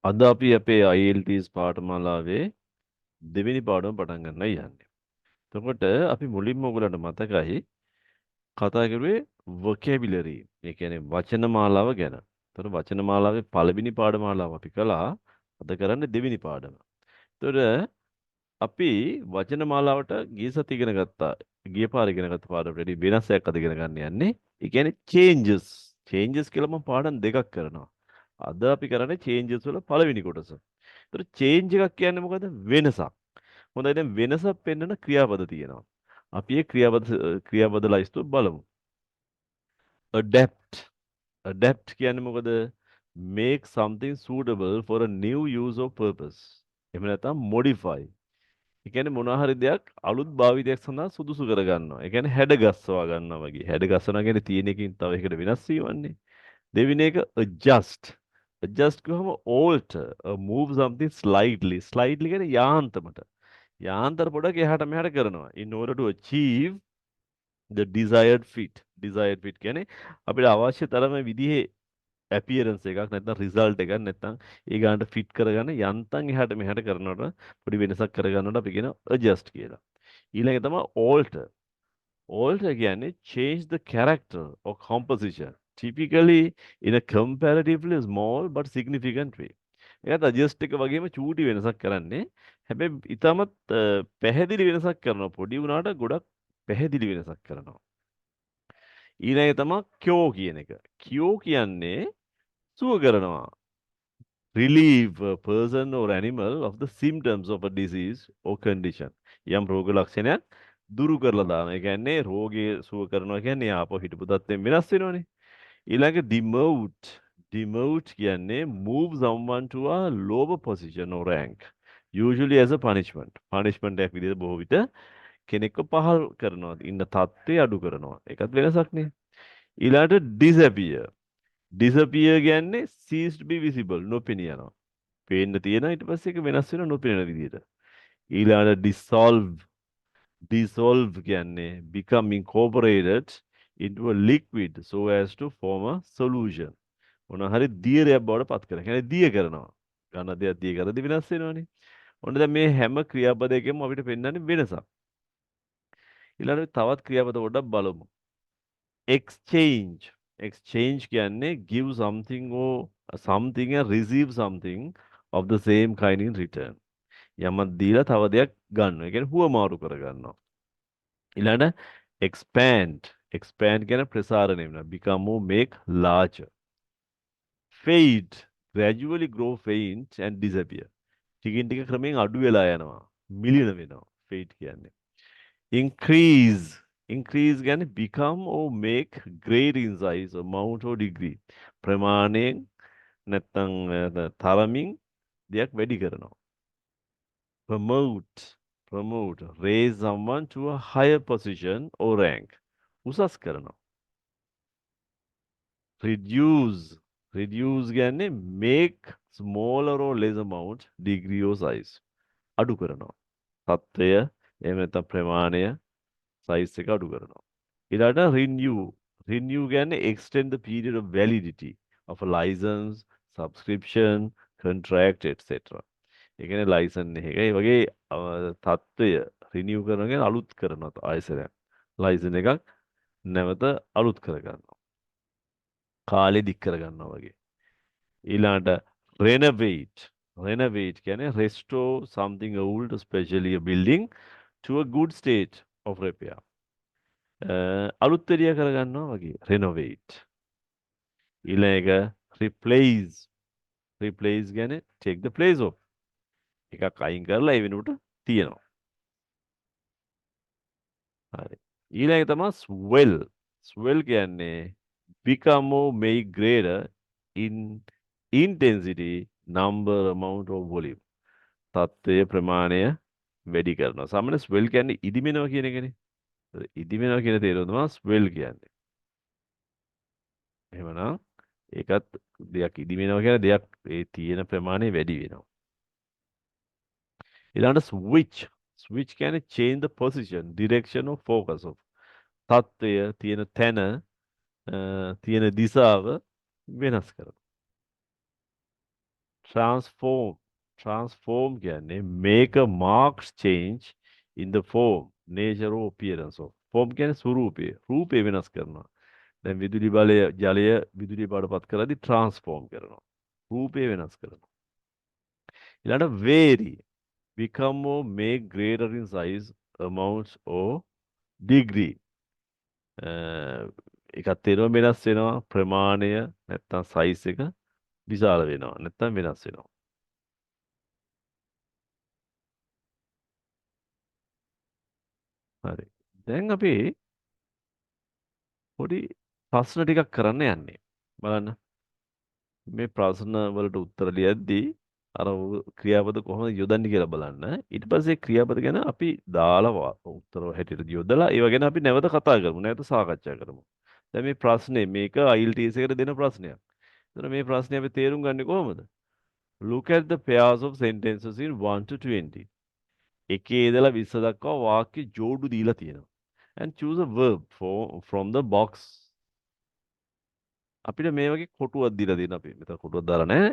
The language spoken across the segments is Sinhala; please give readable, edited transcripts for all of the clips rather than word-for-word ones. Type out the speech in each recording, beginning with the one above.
අද අපි අපේ IELTS පාඨමාලාවේ දෙවෙනි පාඩම පටන් ගන්නයි යන්නේ. එතකොට අපි මුලින්ම ඔයගලන්ට මතකයි කතා කරුවේ vocabulary. ඒ කියන්නේ වචන මාලාව ගැන. එතකොට වචන මාලාවේ පළවෙනි පාඨමාලාව අපි කළා. අද කරන්නේ දෙවෙනි පාඩම. එතකොට අපි වචන මාලාවට ගිය සති ඉගෙන ගත්තා. ගිය පාර ඉගෙන ගත්ත පාඩමට වඩා වෙනස් එකක් අද ඉගෙන ගන්න යන්නේ. ඒ කියන්නේ changes. changes කියලා මම පාඩම් දෙකක් කරනවා. අද අපි කරන්නේ changes වල පළවෙනි කොටස. ඒතර change එකක් කියන්නේ මොකද? වෙනසක්. හොඳයි දැන් වෙනසක් පෙන්වන ක්‍රියාපද තියෙනවා. අපි ඒ ක්‍රියාපද ලයිස්තුව බලමු. adapt. adapt කියන්නේ මොකද? make something suitable for a new use or purpose. එහෙම නැත්නම් modify. ඒ කියන්නේ මොනවා හරි දෙයක් අලුත් භාවිතයක් සඳහා සුදුසු කර ගන්නවා. ඒ කියන්නේ හැඩ ගස්වා ගන්නවා වගේ. හැඩ ගස්වනවා කියන්නේ තියෙන එකකින් තව එකකට වෙනස් වීමන්නේ. දෙවෙනි එක adjust. adjust කියවම alter, move something slightly. slightly කියන්නේ යාන්තමට. යාන්තර පොඩක් එහාට මෙහාට කරනවා. in order to achieve the desired fit. desired fit කියන්නේ අපිට අවශ්‍ය තරම විදිහේ appearance එකක් නැත්නම් result එකක් නැත්නම් ඒ ගන්නට fit කරගන්න යන්තම් එහාට මෙහාට කරනකොට පොඩි වෙනසක් කරගන්නකොට අපි කියන adjust කියලා. ඊළඟ තමයි alter. alter කියන්නේ change the character or composition. Typically in a comparatively small but significant way. ඒකත් adjust එක වගේම චූටි වෙනසක් කරන්නේ. හැබැයි ඊටමත් පැහැදිලි වෙනසක් කරනවා. පොඩි වුණාට ගොඩක් පැහැදිලි වෙනසක් කරනවා. ඊළඟ තමයි cure කියන එක. cure කියන්නේ සුව කරනවා. relieve a person or animal of the symptoms of a disease or condition. යම් රෝග ලක්ෂණයක් දුරු කරලා දාන. ඒ කියන්නේ රෝගය සුව කරනවා කියන්නේ ආපහු හිටපු තත්ත්වෙන් වෙනස් වෙනවනේ. ඊළඟ demote. demote කියන්නේ move someone to a lower position or rank. Usually as a punishment. punishment එකක් විදිහට බොහෝ විට කෙනෙක්ව පහල් කරනවා. ඉන්න තත්ත්වය අඩු කරනවා. ඒකත් වෙනසක් නේ. ඊළඟට disappear. disappear කියන්නේ cease to be visible. නොපෙනී යනවා. පේන්න තියෙනවා ඊට පස්සේ ඒක වෙනස් වෙනවා නොපෙනෙන විදිහට. ඊළඟට dissolve. dissolve කියන්නේ become incorporated into a liquid so as to form a solution. මොන හරි දියරයක් බවට පත් කරනවා. කියන්නේ දිය කරනවා. ගන්න දෙයක් දිය කරද්දී වෙනස් වෙනවනේ. ඔන්න දැන් මේ හැම ක්‍රියාපදයකම අපිට පෙන්වන්නේ වෙනසක්. ඊළඟට තවත් ක්‍රියාපද පොඩ්ඩක් බලමු. exchange. exchange කියන්නේ give something or something and receive something of the same kind in return. යමක් දීලා තව දෙයක් ගන්නවා. ඒ කියන්නේ හුවමාරු කර ගන්නවා. ඊළඟට expand. expand කියන ප්‍රසාරණය වෙනවා. become or make larger. fade. gradually grow faint and disappear. ටිකින් ටික ක්‍රමයෙන් අඩු වෙලා යනවා. මිලින වෙනවා. fade කියන්නේ. increase. increase කියන්නේ become or make great in size, amount or degree. ප්‍රමාණයෙන් නැත්තම් තරමින් දෙයක් වැඩි කරනවා. promote. promote. raise someone to a higher position or rank. උසස් කරනවා. reduce. reduce කියන්නේ make smaller or less amount, degree or size. අඩු කරනවා. තත්ත්වය එහෙම නැත්නම් ප්‍රමාණය size එක අඩු කරනවා. ඊළඟට renew. renew කියන්නේ extend the period of validity of a license, subscription, contract, etc. ඒ කියන්නේ license එක. ඒ වගේ තත්ත්වය renew කරනවා කියන්නේ අලුත් කරනවා ආයසරයක්. license එකක් නැවත අලුත් කර ගන්නවා. කාලෙ දික් කර ගන්නවා වගේ. ඊළඟට renovate. renovate කියන්නේ restore something old, especially a building, to a good state of repair. අලුත් එළිය කර ගන්නවා වගේ renovate. ඊළඟ එක replace. replace කියන්නේ take the place of. එකක් අයින් කරලා ඒ වෙනුවට තියනවා. හරි. ඊළඟ තමයි swell. swell කියන්නේ become or make greater in intensity, number, amount or volume. තත්ත්වය ප්‍රමාණය වැඩි කරනවා. සාමාන්‍ය swell කියන්නේ ඉදිමෙනවා කියන එකනේ. ඉදිමෙනවා කියන තේරුම තමයි swell කියන්නේ. එහෙමනම් ඒකත් දෙයක් ඉදිමෙනවා කියන දෙයක් ඒ තියෙන ප්‍රමාණය වැඩි වෙනවා. ඊළඟට switch. switch කියන්නේ change the position, direction or focus of. තත්ත්වය තියෙන තැන තියෙන දිශාව වෙනස් කරනවා. transform. Transform කියන්නේ make a marked change in the form, nature or appearance of. form කියන්නේ ස්වරූපය. රූපය වෙනස් කරනවා. දැන් විදුලි බලය ජලය විදුලි බවටපත් කරද්දී transform කරනවා. රූපය වෙනස් කරනවා. ඊළඟට vary. become or make greater in size, amount or degree. එකක් තේරෙනවා වෙනස් වෙනවා ප්‍රමාණය නැත්තම් size එක විශාල වෙනවා නැත්තම් වෙනස් වෙනවා. හරි. දැන් අපි පොඩි ප්‍රශ්න ටිකක් කරන්න යන්නේ. බලන්න. මේ ප්‍රශ්න වලට උත්තර ලියද්දී අර ක්‍රියාපද කොහොමද යොදන්නේ කියලා බලන්න. ඊට පස්සේ ක්‍රියාපද ගැන අපි දාලා උත්තර හැටියට යොදලා ඒව ගැන අපි නැවත කතා කරමු. නැවත සාකච්ඡා කරමු. දැන් මේ ප්‍රශ්නේ මේක IELTS එකට දෙන ප්‍රශ්නයක්. එතන මේ ප්‍රශ්නේ අපි තේරුම් ගන්නේ කොහොමද? Look at the pairs of sentences in 1 to 20. එකේ ඉඳලා 20 දක්වා වාක්‍ය ජෝඩු දීලා තියෙනවා. And choose a verb from the box. අපිට මේ වගේ කොටුවක් දීලා තියෙනවා. අපි මෙතන කොටුවක් දාලා නැහැ.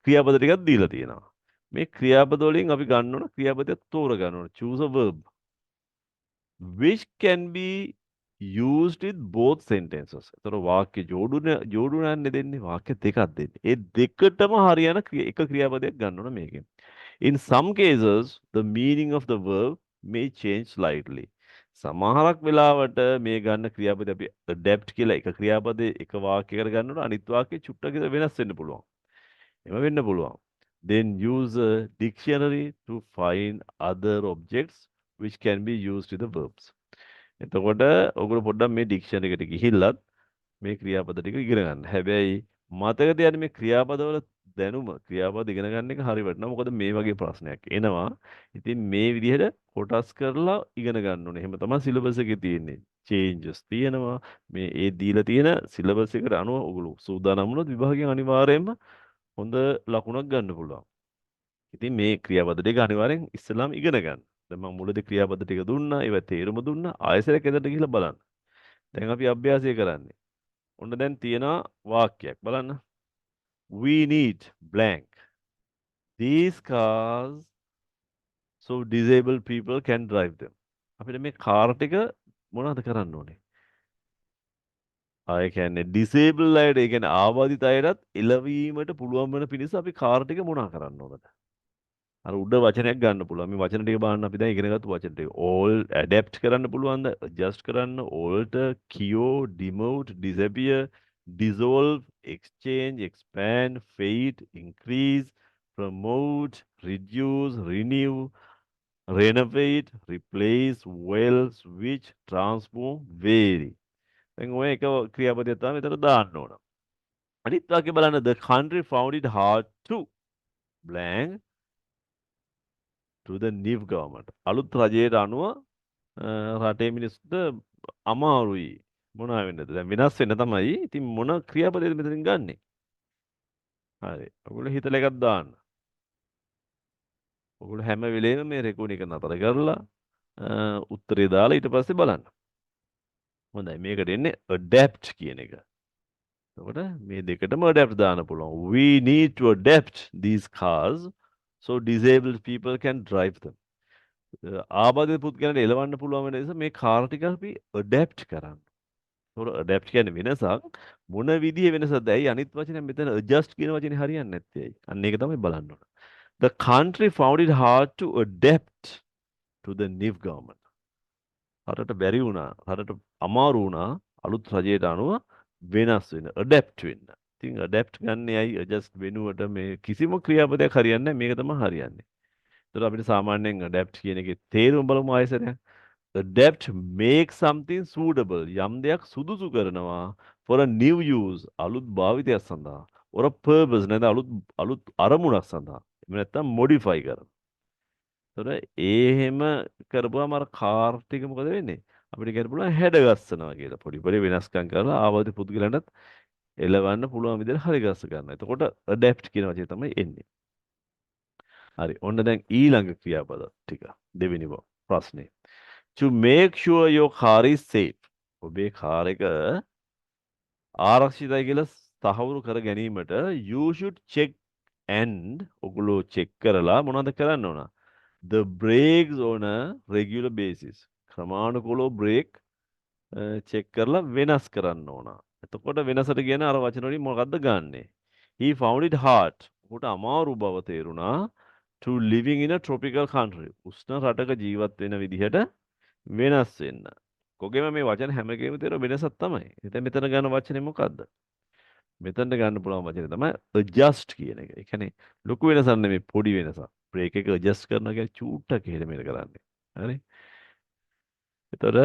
ක්‍රියාපද ටිකක් දීලා තියෙනවා. මේ ක්‍රියාපද වලින් අපි ගන්න ඕන ක්‍රියාපදයක් තෝරගන්න ඕන. choose a verb which can be used with both sentences. ඒතර වාක්‍ය ජෝඩු නන්නේ දෙන්නේ වාක්‍ය දෙකක් දෙන්නේ. ඒ දෙකටම හරියන එක ක්‍රියාපදයක් ගන්න ඕන මේකෙන්. In some cases, the meaning of the verb may change slightly. සමහරක් වෙලාවට මේ ගන්න ක්‍රියාපද අපි adapt කියලා එක ක්‍රියාපදේ එක වාක්‍යයකට ගන්නකොට අනිත් වාක්‍යය චුට්ටක් වෙනස් වෙන්න පුළුවන්. එහෙම වෙන්න පුළුවන්. Then use a dictionary to find other objects which can be used with the verbs. එතකොට ඔයගොල්ලෝ පොඩ්ඩක් මේ ඩික්ෂනරි එකට ගිහිල්ලත් මේ ක්‍රියාපද ටික ඉගෙන ගන්න. හැබැයි මතක තියාගන්න මේ ක්‍රියාපදවල දැනුම ක්‍රියාපද ඉගෙන ගන්න එක හරි වටිනවා. මොකද මේ වගේ ප්‍රශ්නයක් එනවා. ඉතින් මේ විදිහට කොටස් කරලා ඉගෙන ගන්න ඕනේ. එහෙම තමයි සිලබස් එකේ තියෙන්නේ. චේන්ජස් තියෙනවා. මේ ඒ දීලා තියෙන සිලබස් එකට අනුව ඔයගොල්ලෝ සූදානම් වුණොත් විභාගයෙන් අනිවාර්යයෙන්ම හොඳ ලකුණක් ගන්න පුළුවන්. ඉතින් මේ ක්‍රියාපද ටික අනිවාර්යෙන් ඉස්සෙල්ලාම ඉගෙන ගන්න. දැන් මම මුලදී ක්‍රියාපද ටික දුන්නා. ඒවා තේරුම දුන්නා. ආයෙසරයක් එදට ගිහිල්ලා බලන්න. දැන් අපි අභ්‍යාසය කරන්නේ. ඔන්න දැන් තියෙනවා වාක්‍යයක් බලන්න. We need blank. These cars so disabled people can drive them. අපිට මේ කාර් ටික මොනවද කරන්න ඕනේ? ආය කියන්නේ disabled අයට, ඒ කියන්නේ ආබාධිත අයටත් එළවීමට පුළුවන් වෙන පිණිස අපි කාර් ටික මොනා කරන්න ඕනද? අර උඩ වචනයක් ගන්න පුළුවන්. මේ වචන ටික බලන්න අපි දැන් ඉගෙනගත්තු වචන ටික. all adapt කරන්න පුළුවන්ද? adjust කරන්න, alter, cure, demote, disappear, dissolve, exchange, expand, fade, increase, promote, reduce, renew, renovate, replace, well, switch, transform, vary. දැන් ඔය එක ක්‍රියාපදයක් තමයි මෙතන දාන්න ඕන. අනිත් වාක්‍ය බලන්න the country found it hard to blank to the new government. අලුත් රජයට අනුව රටේ මිනිස්සුන්ට අමාරුයි. මොනවා වෙන්නද? දැන් වෙනස් වෙන්න තමයි. ඉතින් මොන ක්‍රියාපදයද මෙතනින් ගන්නෙ? හරි. ඔයගොල්ලෝ හිතලා එකක් දාන්න. ඔයගොල්ලෝ හැම වෙලේම මේ රෙකෝඩින් එක නතර කරලා උත්තරේ දාලා ඊට පස්සේ බලන්න. හොඳයි. මේකට එන්නේ adapt කියන එක. එතකොට මේ දෙකටම adapt දාන්න පුළුවන්. We need to adapt these cars so disabled people can drive them. ආබාධිත පුද්ගලයන්ට එලවන්න පුළුවන් වෙන නිසා මේ කාර් ටික අපි adapt කරන්න. ඒතකොට adapt කියන්නේ වෙනසක්. මොන විදිහේ වෙනසක්ද? ඇයි අනිත් වචනේ මෙතන adjust කියන වචනේ හරියන්නේ නැත්තේ ඇයි? අන්න ඒක තමයි බලන්න ඕන. The country found it hard to adapt to the new government. රටට බැරි වුණා. රටට අමාරු වුණා අලුත් රජයට අනුව වෙනස් වෙන adapt වෙන්න. ඉතින් adapt ගන්න ඇයි adjust වෙනුවට මේ කිසිම ක්‍රියාපදයක් හරියන්නේ නැහැ. මේක තමයි හරියන්නේ. ඒතර අපිට සාමාන්‍යයෙන් adapt කියන එකේ තේරුම බලමු ආයෙසරයක්. adapt make something suitable. යම් දෙයක් සුදුසු කරනවා for a new use අලුත් භාවිතයක් සඳහා. or a purpose නැත්නම් අලුත් අරමුණක් සඳහා. එහෙම නැත්නම් modify කරනවා. ඒතර එහෙම කරපුවාම අර කාර් ටික මොකද වෙන්නේ? අපිට කියන්න පුළුවන් හැඩගස්සනවා කියලා. පොඩි පොඩි වෙනස්කම් කරලා ආවද පුද්ගලයන්ට එලවන්න පුළුවන් විදිහට හරි ගස්ස ගන්න. එතකොට adapt කියන වචනේ තමයි එන්නේ. හරි. ඔන්න දැන් ඊළඟ ක්‍රියාපද ටික. දෙවෙනි ප්‍රශ්නේ. To make sure your car is safe. ඔබේ කාර් එක ආරක්ෂිතයි කියලා තහවුරු කර ගැනීමට you should check and ඔගොල්ලෝ check කරලා මොනවද කරන්න ඕන? The brakes on a regular basis. ක්‍රමානුකූලව brake check කරලා වෙනස් කරන්න ඕන. එතකොට වෙනසට කියන අර වචන වලින් මොකද්ද ගන්නෙ? He found it hard. උට අමාරු බව තේරුණා to living in a tropical country. උෂ්ණ රටක ජීවත් වෙන විදිහට වෙනස් වෙන්න. කොගෙම මේ වචන හැම එකෙම තියෙන වෙනසක් තමයි. ඉතින් මෙතන ගන්න වචනේ මොකද්ද? මෙතනට ගන්න පුළුවන් වචනේ තමයි adjust කියන එක. ඒ කියන්නේ ලොකු වෙනසක් නෙමෙයි පොඩි වෙනසක්. බ්‍රේක් එක adjust කරනවා කියන්නේ චූට්ටක් එහෙම මෙහෙම කරන්නේ. හරි? එතකොට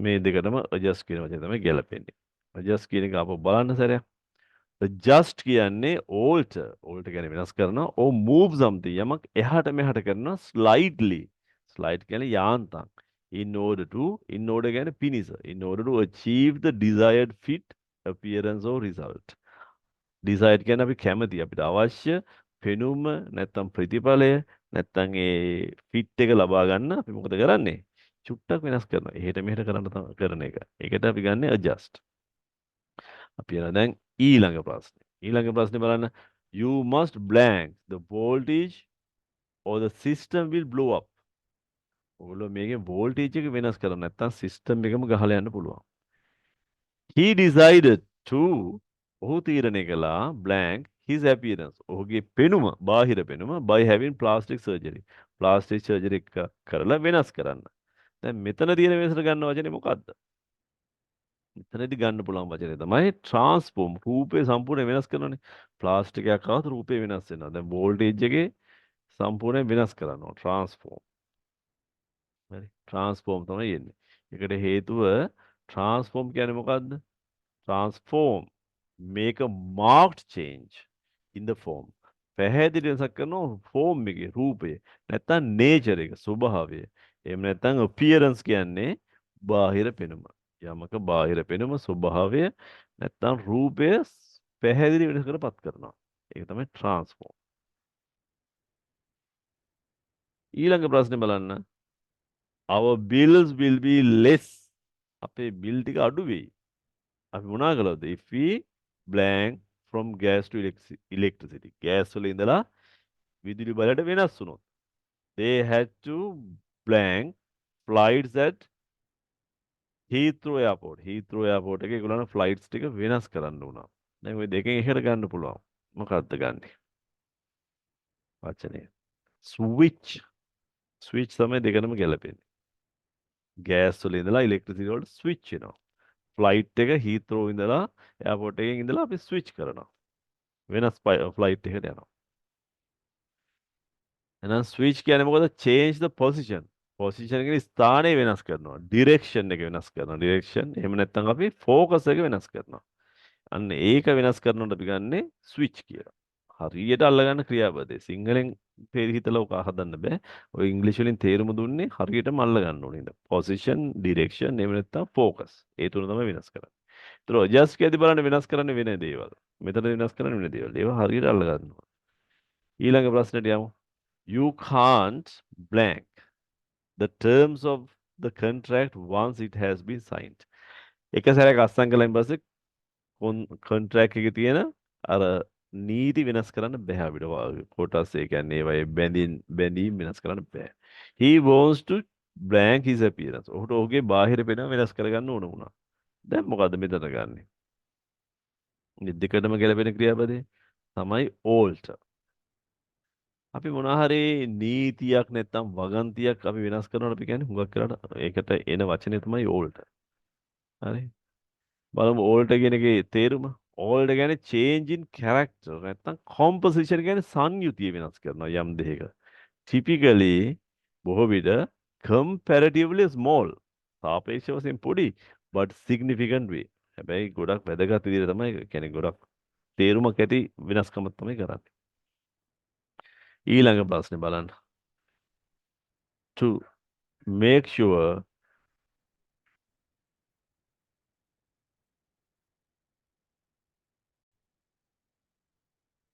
මේ දෙකටම adjust කියන වචනේ තමයි ගැලපෙන්නේ. adjust කියන එක අපෝ බලන්න සරයක්. adjust කියන්නේ alter. alter කියන්නේ වෙනස් කරනවා. or move something. යමක් එහාට මෙහාට කරනවා slightly. slide කියන්නේ යාන්තම්. in order කියන්නේ පිනිස. in order to achieve the desired fit, appearance or result. desired කියන්නේ අපි කැමති අපිට අවශ්‍ය පෙනුම නැත්තම් ප්‍රතිඵලය නැත්තම් ඒ fit එක ලබා ගන්න අපි මොකද කරන්නේ? චුට්ටක් වෙනස් කරනවා. එහෙට මෙහෙට කරන එක. ඒකට අපි ගන්න adjust. අපි යනවා දැන් ඊළඟ ප්‍රශ්නේ. ඊළඟ ප්‍රශ්නේ බලන්න. You must blank the voltage or the system will blow up. ඔයගොල්ලෝ මේකේ voltage එක වෙනස් කරන්න නැත්නම් system එකම ගහලා යන්න පුළුවන්. He decided to ඔහු තීරණය කළා blank his appearance. ඔහුගේ පෙනුම, බාහිර පෙනුම by having plastic surgery. plastic surgery කරලා වෙනස් කරන්න. දැන් මෙතන තියෙන වෙනසට ගන්න වචනේ මොකද්ද? මෙතනදී ගන්න පුළුවන් වචනේ තමයි transform. රූපේ සම්පූර්ණයෙන් වෙනස් කරනවානේ. ප්ලාස්ටික් එකක් ආවොත් රූපේ වෙනස් වෙනවා. දැන් වෝල්ටේජ් එකේ සම්පූර්ණයෙන් වෙනස් කරනවා. transform. හරි. transform තමයි එන්නේ. ඒකට හේතුව transform කියන්නේ මොකද්ද? transform make a marked change in the form. පැහැදිලි වෙනසක් කරනවා form එකේ රූපේ. නැත්තම් nature එක ස්වභාවය. එහෙම නැත්තම් appearance කියන්නේ බාහිර පෙනුම. යමක බාහිර පෙනුම ස්වභාවය නැත්තම් රූපය පැහැදිලි වෙනසකට පත් කරනවා. ඒක තමයි transform. ඊළඟ ප්‍රශ්නේ බලන්න. Our bills will be less. අපේ බිල් ටික අඩු වෙයි. අපි මොනා කළොත් if we blank from gas to electricity. gas වල ඉඳලා විදුලි බලයට වෙනස් වුණොත්. They had to blank flights at Heathrow airport. Heathrow airport එකේ ඒගොල්ලන්ට flights ටික වෙනස් කරන්න වුණා. දැන් ওই දෙකෙන් එහාට ගන්න පුළුවන්. මොකක්ද ගන්නෙ? වචනේ. switch. switch තමයි දෙකනම ගැලපෙන්නේ. gas වල ඉඳලා electricity වලට switch වෙනවා. flight එක Heathrow ඉඳලා airport එකෙන් ඉඳලා අපි switch කරනවා. වෙනස් flight එකට යනවා. එහෙනම් switch කියන්නේ මොකද? change the position. position එකේ ස්ථානය වෙනස් කරනවා. direction එක වෙනස් කරනවා. direction එහෙම නැත්නම් අපි focus එක වෙනස් කරනවා. අන්න ඒක වෙනස් කරනකොට අපි ගන්නෙ ස්විච් කියලා. හරියට අල්ලගන්න ක්‍රියාපදේ. සිංහලෙන් හිතලා ඔක හදන්න බෑ. ඔය ඉංග්‍රීසි වලින් තේරුම දුන්නේ හරියටම අල්ලගන්න ඕනේ. පොසිෂන්, ඩිරෙක්ෂන්, එහෙම නැත්නම් ફોකස්. ඒ තුන තමයි වෙනස් කරන්නේ. ඒතර ඔජස් කියදී බලන්න වෙනස් කරන්න වෙන දේවල්. මෙතන වෙනස් කරන්න වෙන දේවල්. ඒවා හරියට අල්ලගන්න ඕනේ. ඊළඟ ප්‍රශ්නෙට යමු. You can't blank the terms of the contract once it has been signed. එක සැරයක් අස්සම් කළායින් පස්සේ කොන්ට්‍රැක්ට් එකේ තියෙන අර නීති වෙනස් කරන්න බෑ අපිට. කොටස් ඒ කියන්නේ ඒවයේ බැඳීම් වෙනස් කරන්න බෑ. He wants to blank his appearance. ඔහුට ඔහුගේ බාහිර පෙනුම වෙනස් කරගන්න ඕන වුණා. දැන් මොකද්ද මෙතන ගන්නෙ? මේ දෙකටම ගැලපෙන ක්‍රියාපදේ තමයි alter. අපි මොනවා හරි නීතියක් නැත්තම් වගන්තියක් අපි වෙනස් කරනකොට අපි කියන්නේ හුඟක් කරලා ඒකට එන වචනේ තමයි alter. හරි? බලමු alter කියන එකේ තේරුම. alter කියන්නේ change in character නැත්නම් composition කියන්නේ සංයුතිය වෙනස් කරනවා යම් දෙයක. typically බොහෝ විට comparatively small සාපේක්ෂ වශයෙන් පොඩි but significant way. හැබැයි ගොඩක් වැදගත් විදිහට තමයි කියන්නේ ගොඩක් තේරුමක් ඇති වෙනස්කමක් තමයි කරන්නේ. ඊළඟ ප්‍රශ්නේ බලන්න. to make sure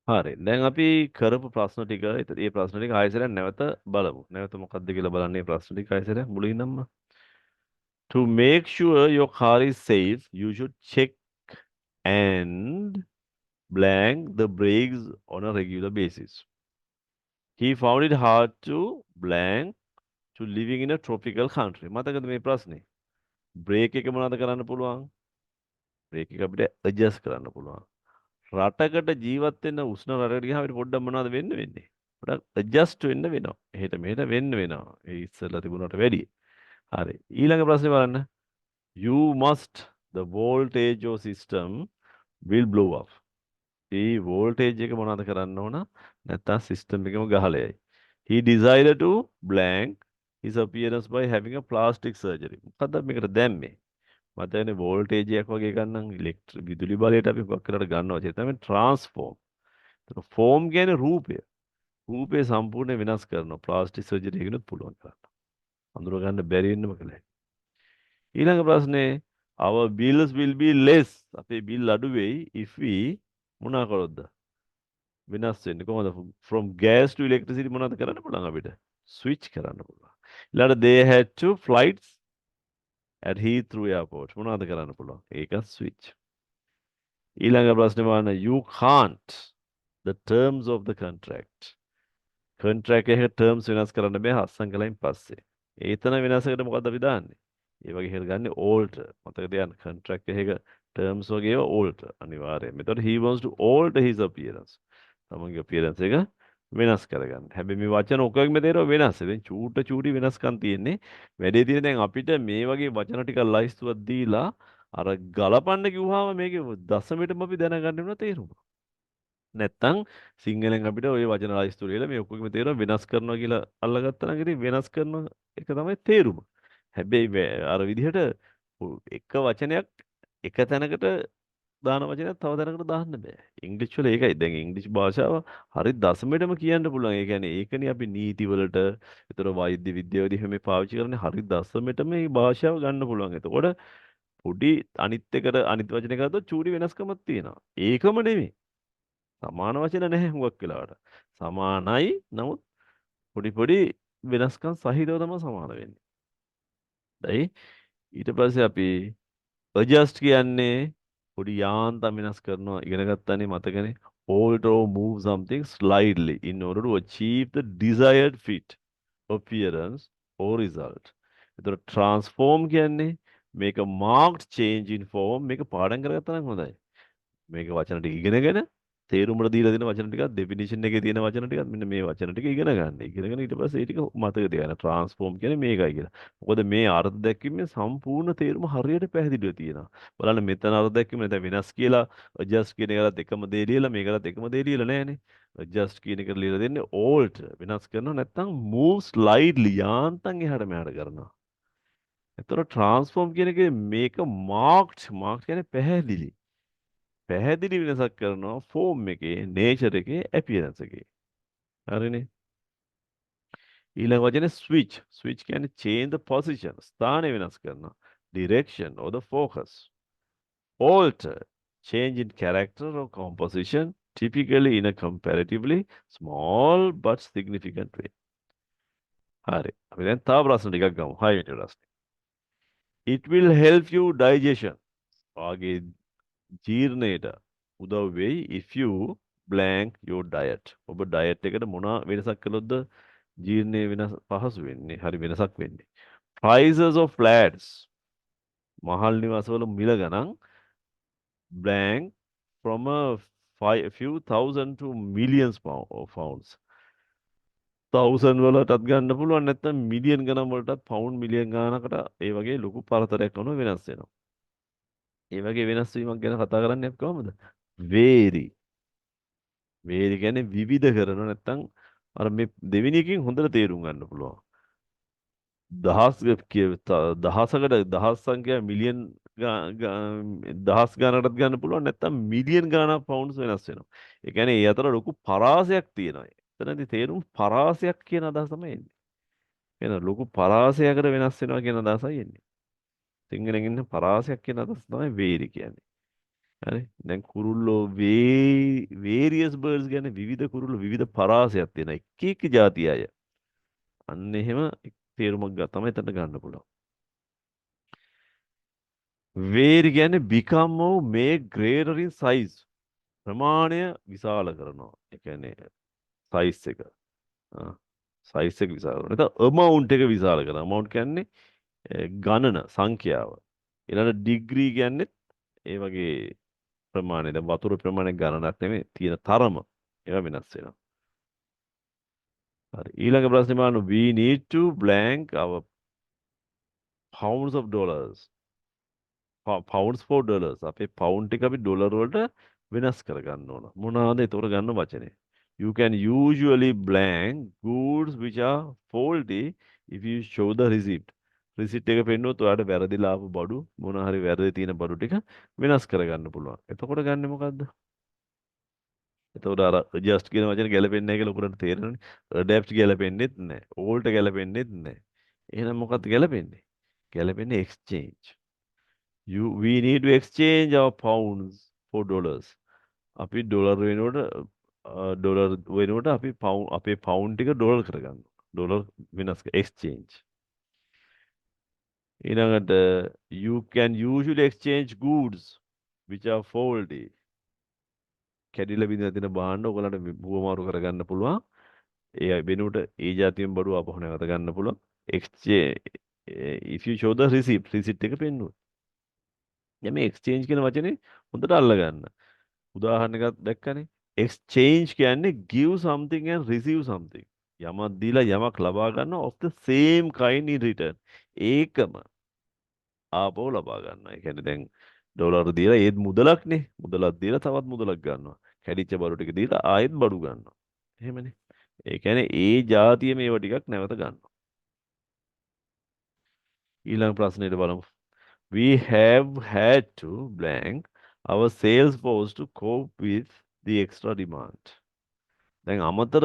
හරි. දැන් අපි කරපු ප්‍රශ්න ටික ඒ ප්‍රශ්න ටික ආයෙසරයක් නැවත බලමු. නැවත මොකක්ද කියලා බලන්න මේ ප්‍රශ්න ටික ආයෙසරයක් මුලින්ම. To make sure your car is safe, you should check and blank the brakes on a regular basis. He found it hard to blank to living in a tropical country. මතකද මේ ප්‍රශ්නේ? බ්‍රේක් එක මොනවද කරන්න පුළුවන්? බ්‍රේක් එක අපිට ඇඩ්ජස්ට් කරන්න පුළුවන්. රටකට ජීවත් වෙන්න උෂ්ණ රටකට ගියාම අපිට පොඩ්ඩක් මොනවද වෙන්නේ? පොඩ්ඩක් ඇඩ්ජස්ට් වෙන්න වෙනවා. එහෙට මෙහෙට වෙන්න වෙනවා. ඒ ඉස්සෙල්ලා තිබුණාට වැඩිය. හරි. ඊළඟ ප්‍රශ්නේ බලන්න. You must the voltage of system will blow up. A voltage එක මොනවද කරන්න ඕන? නැත්තම් system එකම ගහලා යයි. He decided to blank his appearance by having a plastic surgery. මොකද්ද මේකට දැම්මේ? මට දැනෙන්නේ voltage එකක් වගේ ගන්නම් විදුලි බලයට අපි මොකක් කරලා ගන්නවා. ඒ තමයි transform. ඒතර form කියන්නේ රූපය. රූපය සම්පූර්ණ වෙනස් කරනවා. plastic surgery එකනොත් පුළුවන් කරන්න. අඳුර ගන්න බැරි වෙන්නම කළා. ඊළඟ ප්‍රශ්නේ our bills will be less. අපේ bill අඩු වෙයි if we මොනවා කරොත්ද? වෙනස් වෙන්නේ කොහොමද? from gas to electricity මොනවද කරන්න පුළුවන් අපිට? switch කරන්න පුළුවන්. ඊළඟට they had two flights at Heathrow airport මොනවද කරන්න පුළුවන්? ඒක switch. ඊළඟ ප්‍රශ්නේ බලන්න you can't the terms of the contract. contract එකේ terms වෙනස් කරන්න බෑ හස්සන් කලින් පස්සේ. ඒතන වෙනසකට මොකද්ද අපි දාන්නේ? ඒ වගේ හේල් ගන්නේ alter. මතක තියාගන්න contract එකක terms වගේ ඒවා alter අනිවාර්යයෙන්. මෙතකොට he wants to alter his appearance. තමන්ගේ appearance එක වෙනස් කරගන්න. හැබැයි මේ වචන ඔක්කොගෙම තේරෙව වෙනස්. දැන් චූටි වෙනස්කම් තියෙන්නේ. වැඩේ තියෙන දැන් අපිට මේ වගේ වචන ටිකක් ලයිස්තුවක් දීලා අර ගලපන්න කිව්වහම මේකේ දශමෙටම අපි දැනගන්න වෙන තේරුම. නැත්තම් සිංහලෙන් අපිට ওই වචන ලයිස්තු වල මේ ඔක්කොගෙම තේරුම වෙනස් කරනවා කියලා අල්ලගත්තා නම් ඉතින් වෙනස් කරන එක තමයි තේරුම. හැබැයි අර විදිහට එක වචනයක් එක තැනකට දාන වචනයක් තව තැනකට දාන්න බෑ. ඉංග්‍රීසි වල ඒකයි. දැන් ඉංග්‍රීසි භාෂාව හරි දශමෙටම කියන්න පුළුවන්. ඒ කියන්නේ ඒකනේ අපි නීති වලට, ඒතර වෛද්‍ය විද්‍යාවේදී හැම පාවිච්චි කරන්නේ හරි දශමෙටම මේ භාෂාව ගන්න පුළුවන්. එතකොට පොඩි අනිත් එකට අනිත් වචනයකට ගත්තොත් චූටි වෙනස්කමක් තියෙනවා. ඒකම නෙමෙයි. සමාන වචන නැහැ හුඟක් වෙලාවට. සමානයි නමුත් පොඩි වෙනස්කම් සහිතව තමයි සමාන වෙන්නේ. දැයි ඊට පස්සේ අපි adjust කියන්නේ පොඩි යාන්තම් වෙනස් කරනවා ඉගෙන ගන්නනේ මතකනේ. alter or move something slightly in order to achieve the desired fit, appearance or result. ඒතර transform කියන්නේ make a marked change in form මේක පාඩම් කරගත්තා නම් හොඳයි. මේක වචන ටික ඉගෙනගෙන තේරුමට දීලා දෙන වචන ටිකක් ඩෙෆිනිෂන් එකේ තියෙන වචන ටිකක් මෙන්න මේ වචන ටික ඉගෙන ගන්න. ඉගෙනගෙන ඊට පස්සේ ඒ ටික මතක තියාගන්න. ට්‍රාන්ස්ෆෝම් කියන්නේ මේකයි කියලා. මොකද මේ අර්ථ දැක්වීමේ සම්පූර්ණ තේරුම හරියට පැහැදිලිව තියෙනවා. බලන්න මෙතන අර්ථ දැක්වීම නැත්නම් වෙනස් කියලා adjust කියන එකලත් එකම දේ ලියලා මේකලත් එකම දේ ලියලා නැහැනේ. adjust කියන එකට ලියලා දෙන්නේ alter වෙනස් කරනවා නැත්නම් move slightly යාන්තම් එහාට මෙහාට කරනවා. එතකොට ට්‍රාන්ස්ෆෝම් කියන එකේ මේක මාක්ඩ් කියන්නේ පැහැදිලි. පැහැදිලි වෙනසක් කරනවා ෆෝම් එකේ නේචර් එකේ ඇපියරන්ස් එකේ. හරිනේ. ඊළඟ වචනේ ස්විච් කියන්නේ change the position ස්ථානය වෙනස් කරනවා. direction or the focus. alter change in character or composition typically in a comparatively small but significant way. හරි. අපි දැන් තව ප්‍රශ්න ටිකක් ගමු. 6 වෙනි ප්‍රශ්නේ. it will help you digestion. ඔයාගේ ජීර්ණයට උදව් වෙයි if you blank your diet. ඔබ ඩයට් එකට මොන වෙනසක් කළොත්ද ජීර්ණය වෙනස් පහසු වෙන්නේ. හරි වෙනසක් වෙන්නේ. prices of flats. මහල් නිවාසවල මිල ගණන් blank from a few thousand to millions pounds. thousand වලටත් ගන්න පුළුවන් නැත්නම් මිලියන් ගණන් වලටත් පවුන්ඩ් මිලියන් ගණනකට ඒ වගේ ලොකු පරතරයක් කරනවා වෙනස් වෙනවා. ඒ වගේ වෙනස් වීමක් ගැන කතා කරන්නේ අපි කොහමද? vary. vary කියන්නේ විවිධ කරනවා නැත්නම් අර මේ දෙවෙනි එකකින් හොඳට තේරුම් ගන්න පුළුවන්. දහසකට දහස් සංඛ්‍යා මිලියන් දහස් ගණනකටත් ගන්න පුළුවන් නැත්නම් මිලියන් ගණනක් පවුන්ඩ්ස් වෙනස් වෙනවා. ඒ කියන්නේ ඒ අතර ලොකු පරාසයක් තියෙනවා. එතනදී තේරුම් පරාසයක් කියන අදහස තමයි එන්නේ. එන ලොකු පරාසයකට වෙනස් වෙනවා කියන අදහසයි එන්නේ. සිංහලෙන් ඉන්න පරාසයක් කියන අදහස තමයි වේරි කියන්නේ. හරි. දැන් කුරුල්ලෝ various birds කියන්නේ විවිධ කුරුල්ලෝ විවිධ පරාසයක් තියෙන එක જાති අය. අන්න එහෙම තේරුමක් තමයි එතනට ගන්න පුළුවන්. vary කියන්නේ become or make greater in size. ප්‍රමාණය විශාල කරනවා. ඒ කියන්නේ සයිස් එක. සයිස් එක විශාල කරනවා. එතකොට amount එක විශාල කරනවා. amount කියන්නේ ගණන සංඛ්‍යාව. ඊළඟ ඩිග්‍රී කියන්නේ ඒ වගේ ප්‍රමාණය. දැන් වතුර ප්‍රමාණය ගණනක් නෙමෙයි. තියෙන තරම. ඒවා වෙනස් වෙනවා. හරි. ඊළඟ ප්‍රශ්නේ බලන්න. We need to blank our pounds of dollars. pounds for dollars. අපේ pound එක අපි ඩොලර් වලට වෙනස් කරගන්න ඕන. මොනවාද ඒතකොට ගන්න වචනේ? You can usually blank goods which are faulty if you show the receipt. receipt එක පෙන්නුවොත් ඔයාලට වැරදිලා ආපු බඩු මොන හරි වැරදි තියෙන බඩු ටික වෙනස් කරගන්න පුළුවන්. එතකොට ගන්නෙ මොකද්ද? එතකොට අර adjust කියන වචනේ ගැලපෙන්නේ නැහැ කියලා උකට තේරෙනවනේ. adapt ගැලපෙන්නේත් නැහැ. alter ගැලපෙන්නේත් නැහැ. එහෙනම් මොකක්ද ගැලපෙන්නේ? ගැලපෙන්නේ exchange. We need to exchange our pounds for dollars. අපි ඩොලර් වෙනුවට ඩොලර් වෙනුවට අපි අපේ පවුන්ඩ් ටික ඩොලර් කරගන්න. ඩොලර් වෙනස් exchange. ඊළඟට you can usually exchange goods which are faulty. කැඩිලා බිඳලා තියෙන භාණ්ඩ ඔයගලන්ට හුවමාරු කරගන්න පුළුවන්. ඒ වෙනුවට ඒ જાතියෙන් බඩුව අපහු නැවත ගන්න පුළුවන්. exchange if you show the receipt එක පෙන්නුවොත්. දැන් මේ exchange කියන වචනේ හොඳට අල්ලගන්න. උදාහරණයක් දැක්කනේ. exchange කියන්නේ give something and receive something. යමක් දීලා යමක් ලබා ගන්න of the same kind in return. ඒකම ආපහු ලබා ගන්නවා. ඒ කියන්නේ දැන් ඩොලර් දීලා ඒත් මුදලක්නේ. මුදලක් දීලා තවත් මුදලක් ගන්නවා. කැඩිච්ච බඩු ටික දීලා ආයෙත් බඩු ගන්නවා. එහෙමනේ. ඒ කියන්නේ ඒ જાතිය මේව ටිකක් නැවත ගන්නවා. ඊළඟ ප්‍රශ්නෙට බලමු. We have had to blank our sales force to cope with the extra demand. දැන් අමතර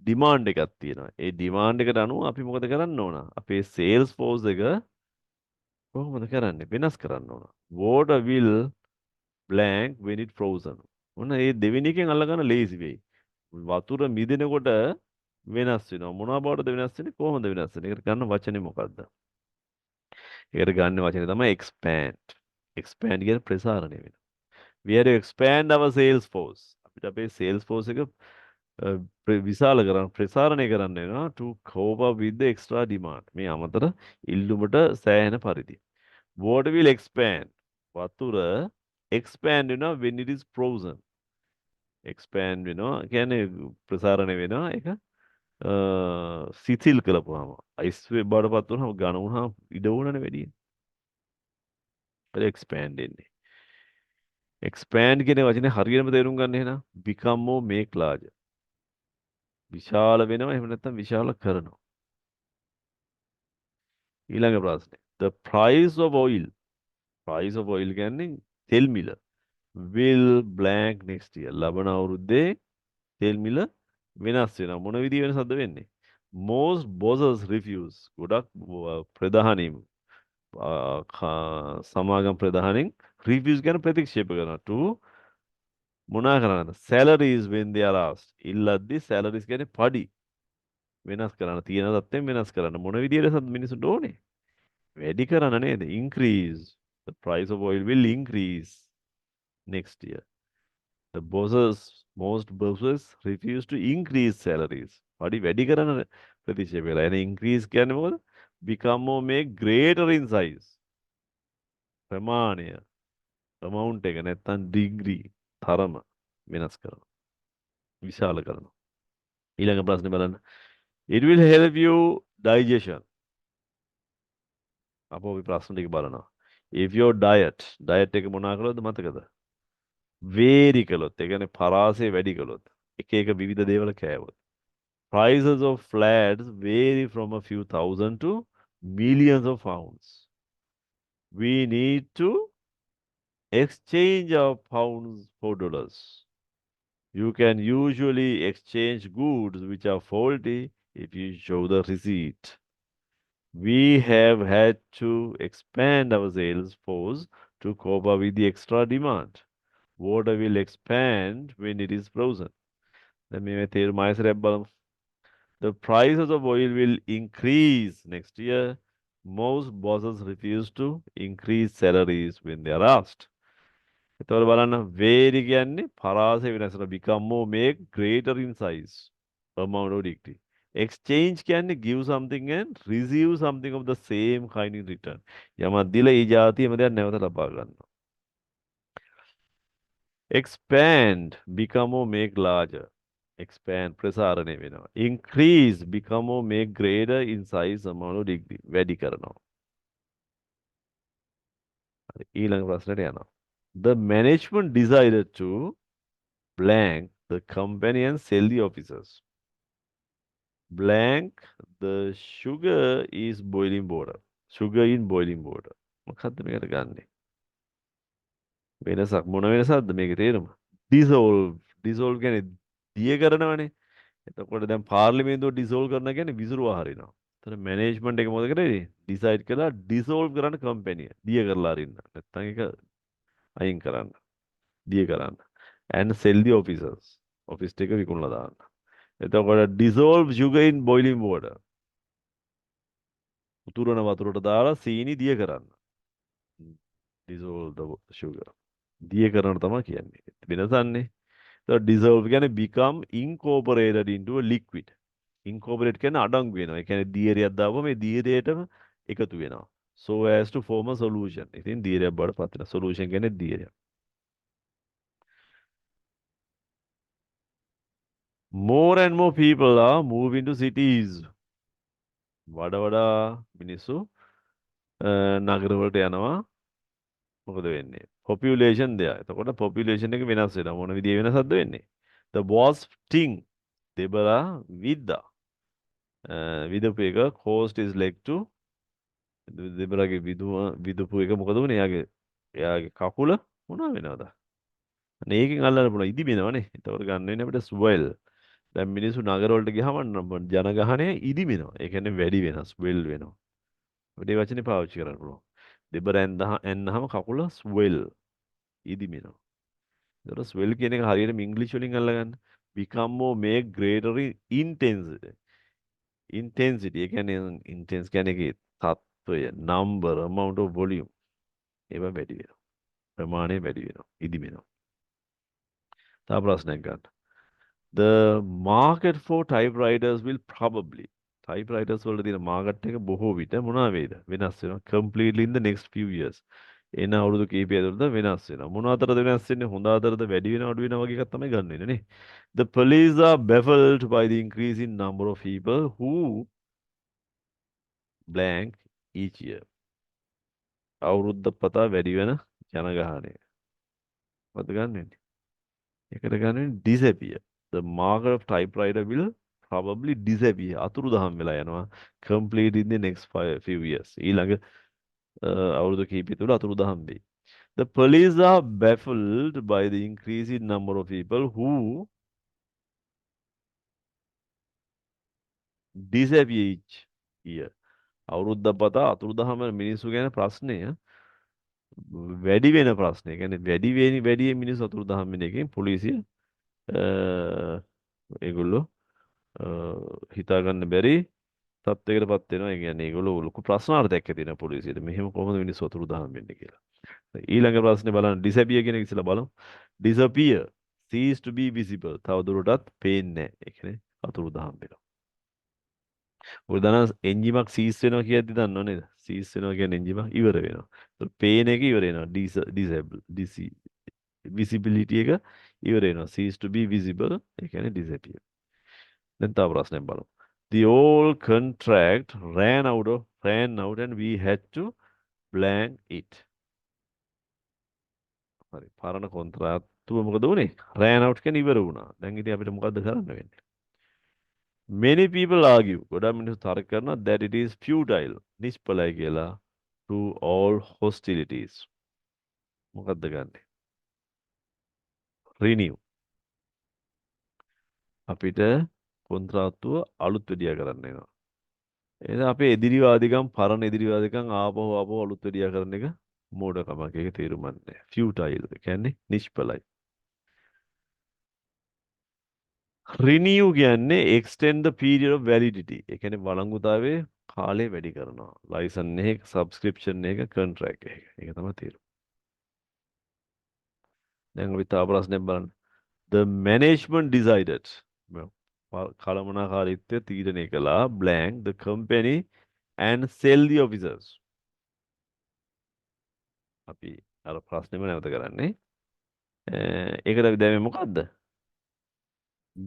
ඩිමාන්ඩ් එකක් තියෙනවා. ඒ ඩිමාන්ඩ් එකට අනුව අපි මොකද කරන්න ඕන? අපේ සේල්ස් ෆෝස් එක කොහොමද කරන්නේ? වෙනස් කරන්න ඕන. Water will blank when it frozen. ඔන්න මේ දෙවෙනි එකෙන් අල්ලගන්න ලේසි වෙයි. වතුර මිදෙනකොට වෙනස් වෙනවා. මොනවා බවටද වෙනස් වෙන්නේ? කොහොමද වෙනස් වෙන්නේ? ඒකට ගන්න වචනේ මොකද්ද? ඒකට ගන්න වචනේ තමයි expand. expand කියන ප්‍රසාරණය වෙනවා. We had to expand our sales force. අපිට අපේ sales force එක විශාල කරන්න ප්‍රසාරණය කරන්න වෙනවා to cope up with the extra demand. මේ අමතර ඉල්ලුමට සෑහෙන පරිදි. Water will expand. වතුර expand වෙනවා when it is frozen. expand වෙනවා කියන්නේ ප්‍රසාරණය වෙනවා ඒක සිතිල් කළපුවාම අයිස් බඩපත් වුණාම ඝන වුණාම ඉඩ ඕනනේ වැඩි. ඒක expand වෙන්නේ. expand කියන වචනේ හරියටම තේරුම් ගන්න එහෙනම් become or make larger. විශාල වෙනවා එහෙම නැත්නම් විශාල කරනවා. ඊළඟ ප්‍රශ්නේ. The price of oil. price of oil කියන්නේ තෙල් මිල. will blank next year. ලබන අවුරුද්දේ තෙල් මිල වෙනස් වෙනවා. මොන විදිහ වෙනසක්ද වෙන්නේ? Most bosses refuse. ගොඩක් ප්‍රධානීන් සමාගම් ප්‍රධානීන් refuse කියන ප්‍රතික්ෂේප කරනවා. to මොනා කරන්නද? salaries when they are asked. ඉල්ලද්දි salaries කියන්නේ පඩි වෙනස් කරන්න. තියෙන තත්ත්වෙන් වෙනස් කරන්න. මොන විදිහටද මිනිස්සුන්ට ඕනේ? වැඩි කරන්න නේද? increase. The price of oil will increase next year. Most bosses refuse to increase salaries. පඩි වැඩි කරන ප්‍රතික්ෂේප කරලා. එන increase කියන්නේ මොකද? become or make greater in size. ප්‍රමාණය amount එක නැත්තම් degree තරම වෙනස් කරනවා. විශාල කරනවා. ඊළඟ ප්‍රශ්නේ බලන්න. It will help you digestion. අපෝ අපි ප්‍රශ්න ටික බලනවා. If your diet එක මොනවා කළොත්ද මතකද? වේරි කළොත් ඒ කියන්නේ පරාසය වැඩි කළොත් එක එක විවිධ දේවල් කෑවොත් prices of flats vary from a few thousand to millions of pounds. We need to exchange our pounds for dollars. You can usually exchange goods which are faulty if you show the receipt. We have had to expand our sales force to cope up with the extra demand. Water will expand when it is frozen. දැන් මේ තේරුම ආයසරයක් බලමු. The prices of oil will increase next year. Most bosses refuse to increase salaries when they are asked. එතකොට බලන්න vary කියන්නේ පරාසය වෙනස් වෙනවා. become more make greater in size. amount of degree. Exchange කියන්නේ give something and receive something of the same kind in return. යමක් දීලා ඒ જાතියම දෙයක් නැවත ලබා ගන්නවා. Expand become or make larger. Expand ප්‍රසාරණය වෙනවා. Increase become or make greater in size amount of degree. වැඩි කරනවා. හරි ඊළඟ ප්‍රශ්නට යනවා. The management decided to blank the company and sell the officers. Blank the sugar is boiling water. Sugar in boiling water. මොකක්ද මේකට ගන්නෙ? වෙනසක් මොන වෙනසක්ද මේකේ තේරුම? dissolve. dissolve කියන්නේ දිය කරනවනේ. එතකොට දැන් පාර්ලිමේන්තුව ඩිසෝල්ව් කරනවා කියන්නේ විසිරුවා හරිනවා. එතන මැනේජ්මන්ට් එක මොකද කරේ? ඩිසයිඩ් කළා ඩිසෝල්ව් කරන්න කම්පැනි. දිය කරලා අරින්න. නැත්තම් ඒක අයින් කරන්න. දිය කරන්න. and sell the officers. Office ටික විකුණලා දාන්න. එතකොට dissolve sugar in boiling water. උතුරන වතුරට දාලා සීනි දිය කරන්න. dissolve the sugar. දිය කරන්න තමයි කියන්නේ. වෙනසන්නේ. එතකොට dissolve කියන්නේ become incorporated into a liquid. incorporate කියන්නේ අඩංගු වෙනවා. ඒ කියන්නේ දියරයක් දාපුවම මේ දියරයටම එකතු වෙනවා. So as to form a solution. ඉතින් දියරයක් බවට පත් වෙනවා. solution කියන්නේ දියරයක්. More and more people are moving to cities. වඩා වඩා මිනිස්සු නගරවලට යනවා. මොකද වෙන්නේ? population දෙයක්. එතකොට population එක වෙනස් වෙනවා. මොන විදිහේ වෙනසක්ද වෙන්නේ? The wasp sting. දෙබලා විද්දා. විදපු එක caused his leg to දෙබරගේ විදුපු එක මොකද වුනේ? එයාගේ කකුල මොනවා වෙනවද? අනේ ඒකෙන් අල්ලන්න පුළුවන් ඉදි බිනවනේ. ඒතකොට ගන්න වෙන්නේ අපිට swell. දැන් මිනිස්සු නගර වලට ගියාම ජනගහනය ඉදි බිනවා. ඒ කියන්නේ වැඩි වෙනවා, swell වෙනවා. අපිට ඒ වචනේ පාවිච්චි කරන්න පුළුවන්. දෙබර ඇන්නහම කකුල swell ඉදි බිනවා. ඒතකොට swell කියන එක හරියටම ඉංග්‍රීසි වලින් අල්ලගන්න. become more make greater intensity. intensity ඒ කියන්නේ intense කියන්නේ ඒකේ තත්වය, number, amount of volume ඒවා වැඩි වෙනවා. ප්‍රමාණය වැඩි වෙනවා. ඉදි වෙනවා. තව ප්‍රශ්නයක් ගන්න. The market for typewriters will probably typewriters වල තියෙන මාකට් එක බොහෝ විට මොනවා වේද? වෙනස් වෙනවා. completely in the next few years. එන අවුරුදු කිහිපය ඇතුළත වෙනස් වෙනවා. මොන අතරද වෙනස් වෙන්නේ? හොඳ අතරද වැඩි වෙනව අඩු වෙනව වගේ එකක් තමයි ගන්න වෙන්නේ නේ. The police are baffled by the increase in number of people who blank each year. අවුරුද්ද පතා වැඩි වෙන ජනගහනය. මොකද ගන්න වෙන්නේ? ඒකට ගන්න වෙන්නේ disappear. The market of typewriter will probably disappear. අතුරුදහන් වෙලා යනවා. Complete in the next few years. ඊළඟ අවුරුදු කිහිපය තුළ අතුරුදහන් වෙයි. The police are baffled by the increasing number of people who disappear each year. අවුරුද්දක් පතා අතුරුදහන් වෙන මිනිස්සු ගැන ප්‍රශ්නය වැඩි වෙන ප්‍රශ්නය. ඒ කියන්නේ වැඩි මිනිස්සු අතුරුදහන් වෙන එකෙන් පොලිසිය ඒගොල්ලෝ හිතා ගන්න බැරි තත්ත්වයකට පත් වෙනවා. ඒ කියන්නේ ඒගොල්ලෝ ලොකු ප්‍රශ්නාර්ථයක් ඇති වෙනවා පොලිසියට. මෙහෙම කොහොමද මිනිස්සු අතුරුදහන් වෙන්නේ කියලා. ඊළඟ ප්‍රශ්නේ බලන්න disappear කියන එක ඉස්සෙල්ලා බලමු. disappear cease to be visible. තව දුරටත් පේන්නේ නැහැ. ඒ කියන්නේ අතුරුදහන් වෙනවා. ඔය දන්න එන්ජිමක් සීස් වෙනවා කියද්දි දන්නව නේද? සීස් වෙනවා කියන්නේ එන්ජිමක් ඉවර වෙනවා. ඒත් පේන එක ඉවර වෙනවා. disable visibility එක ඉවර වෙනවා. cease to be visible ඒ කියන්නේ disappear. දැන් තව ප්‍රශ්නයක් බලමු. The old contract ran out and we had to blank it. හරි. පරණ කොන්ත්‍රාත්තුව මොකද වුනේ? ran out කියන්නේ ඉවර වුණා. දැන් ඉතින් අපිට මොකද්ද කරන්න වෙන්නේ? Many people argue ගොඩක් මිනිස්සු තර්ක කරනවා that it is futile නිෂ්ඵලයි කියලා to all hostilities. මොකද්ද ගන්නෙ? renew. අපිට කොන්ත්‍රාත්තුව අලුත් වෙඩියා කරන්න වෙනවා. එහෙනම් අපේ එදිරිවාදිකම් පරණ එදිරිවාදිකම් ආපහු අලුත් වෙඩියා කරන එක මෝඩකමක්. ඒක තේරුම් ගන්න. futile කියන්නේ නිෂ්ඵලයි. renew කියන්නේ extend the period of validity. ඒ කියන්නේ වළංගුතාවයේ කාලය වැඩි කරනවා. license එක, subscription එක, contract එක. ඒක තමයි තේරුම. දැන් අපි තව ප්‍රශ්නයක් බලන්න. The management decided. කළමනාකාරීත්වය තීරණය කළා blank the company and sell the officers. අපි අර ප්‍රශ්නෙම නැවත කරන්නේ. ඒකට අපි දැම්මේ මොකද්ද?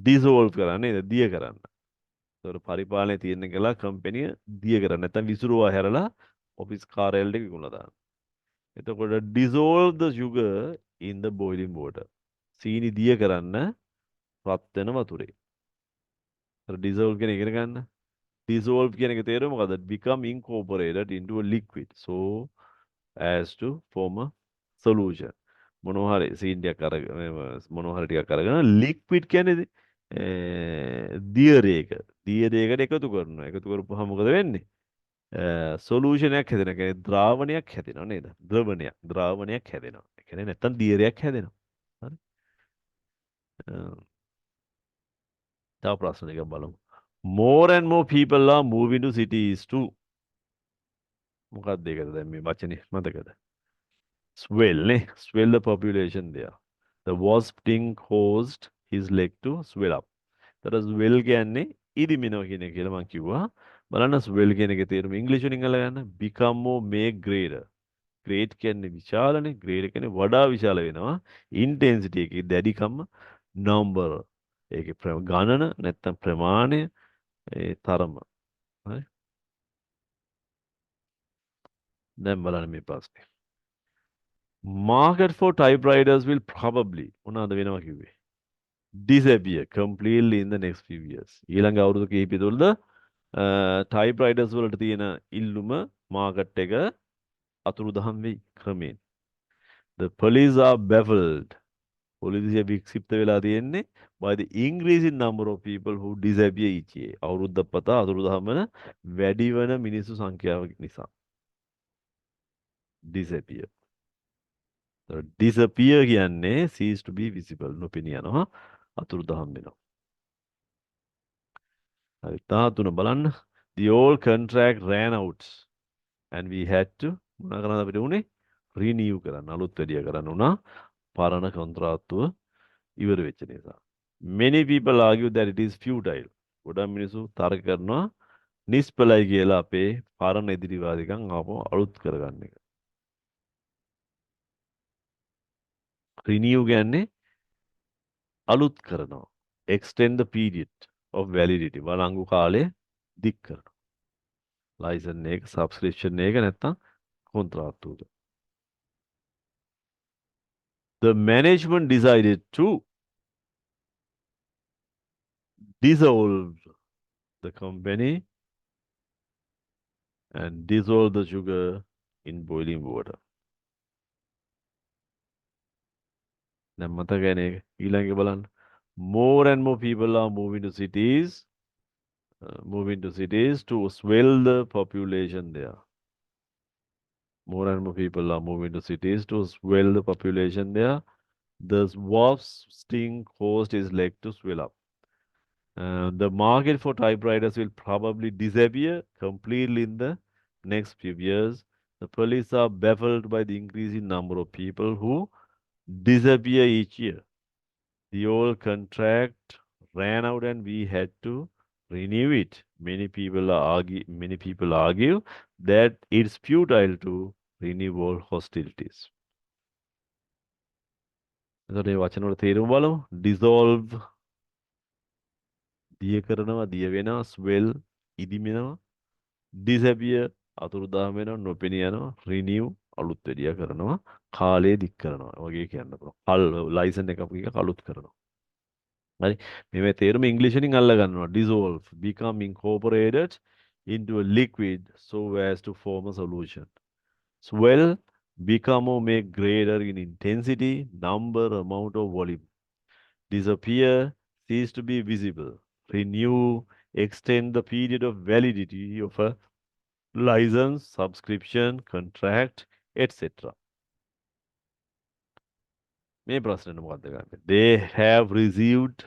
dissolve කරන්න නේද? දිය කරන්න. ඒතකොට පරිපාලනය තීරණය කළා කම්පැනිය දිය කරන්න. නැත්නම් විසිරුවා හැරලා ඔෆිස් කාර්යාලයට විකුණලා දාන්න. එතකොට dissolve the sugar in the boiling water. සීනි දිය කරන්න රත් වෙන වතුරේ. අර dissolve කියන එක ඉගෙන ගන්න. dissolve කියන එක තේරුම මොකද්ද? become incorporated into a liquid so as to form a solution. මොනවා හරි සීන් ටිකක් අරගෙන මොනවා හරි ටිකක් අරගෙන liquid කියන්නේ දියරේක. දියරේකට එකතු කරනවා. එකතු කරපුවාම මොකද වෙන්නේ? සොලූෂන් එකක් හැදෙනවා. ඒ කියන්නේ ද්‍රාවණයක් හැදෙනවා නේද? ද්‍රාවණයක් හැදෙනවා. ඒ කියන්නේ නැත්තම් දියරයක් හැදෙනවා. හරි? තව ප්‍රශ්න එකක් බලමු. More and more people are moving to cities too. මොකක්ද ඒකද දැන් මේ වචනේ මතකද? Swell නේ. Swell the population there. The wasp sting caused his leg to swell up. තර ස්වෙල් කියන්නේ ඉදිමිනව කියන එක කියලා මම කිව්වා. බලන්න ස්වෙල් කියන එකේ තේරුම ඉංග්‍රීසි වලින් අල්ලගන්න. become or make greater. great කියන්නේ විශාලනේ. greater කියන්නේ වඩා විශාල වෙනවා. intensity එකේ දැඩිකම number. ඒකේ ගණන නැත්තම් ප්‍රමාණය ඒ තරම. හරි. දැන් බලන්න මේ ප්‍රශ්නේ. Market for typewriters will probably මොනවාද වෙනවා කිව්වේ? Disappear completely in the next few years. ඊළඟ අවුරුදු කිහිපය තුළද typewriters වලට තියෙන ඉල්ලුම මාකට් එක අතුරුදහන් වෙයි ක්‍රමයෙන්. The police are baffled. පොලිසිය වික්ෂිප්ත වෙලා තියෙන්නේ by the increasing number of people who disappear each year. අවුරුද්දක් පතා අතුරුදහන් වෙන වැඩි වෙන මිනිස්සු සංඛ්‍යාව නිසා. Disappear. Disappear කියන්නේ cease to be visible. නොපෙනී යනවා අතුරුදහන් වෙනවා. හරි 13 බලන්න. The old contract ran out and we had to මොනා කරන්නද අපිට උනේ? renew කරන්න. අලුත් වැඩිය කරන්න උනා. පරණ කොන්ත්‍රාත්තුව ඉවර වෙච්ච නිසා. Many people argue that it is futile. ගොඩක් මිනිස්සු තර්ක කරනවා නිෂ්ඵලයි කියලා අපේ පරණ එදිරිවාදිකම් ආපහු අලුත් කරගන්න එක. renew කියන්නේ අලුත් කරනවා. extend the period of validity. වළංගු කාලය දික් කරනවා. ලයිසන් එක, සබ්ස්ක්‍රිප්ෂන් එක නැත්තම් කොන්ත්‍රාත්තුවක. The management decided to dissolve the company and dissolve the sugar in boiling water. දැන් මතකනේ ඊළඟ බලන්න. More and more people are moving to cities to swell the population there. More and more people are moving to cities to swell the population there. The wasp sting caused his leg to swell up. The market for typewriters will probably disappear completely in the next few years. The police are baffled by the increasing number of people who disappear each year. The old contract ran out and we had to renew it. Many people argue that it's futile to renew all hostilities. එතකොට මේ වචන වල තේරුම බලමු. dissolve දිය කරනවා, දිය වෙනවා, swell ඉදිමෙනවා, disappear අතුරුදහන් වෙනවා, නොපෙනී යනවා, renew අලුත් වැඩියා කරනවා, කාලය දික් කරනවා. වගේ කියන්න පුළුවන්. ලයිසන් එකක් අලුත් කරනවා. හරි මේ තේරුම ඉංග්‍රීසි වලින් අල්ල ගන්නවා. dissolve become incorporated into a liquid so as to form a solution. Swell become or make greater in intensity, number, amount or volume. Disappear, cease to be visible. Renew, extend the period of validity of a license, subscription, contract, etc. මේ ප්‍රශ්නෙට මොකක්ද ගන්නේ? They have received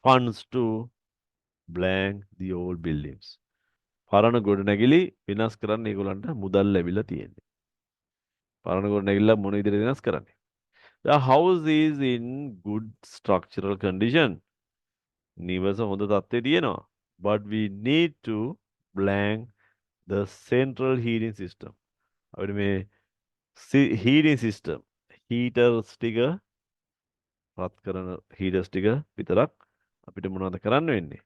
funds to blank the old buildings. පරණ ගොඩනැගිලි විනාශ කරන්න ඒගොල්ලන්ට මුදල් ලැබිලා තියෙන්නේ. පරණ ගොඩනැගිල්ල මොන විදිහට විනාශ කරන්නේ? The house is in good structural condition. නිවස හොඳ තත්ත්වයේ තියෙනවා. But we need to blank the central heating system. අපිට මේ heating system heaters ටික රත් කරන heaters ටික විතරක් අපිට මොනවද කරන්න වෙන්නේ?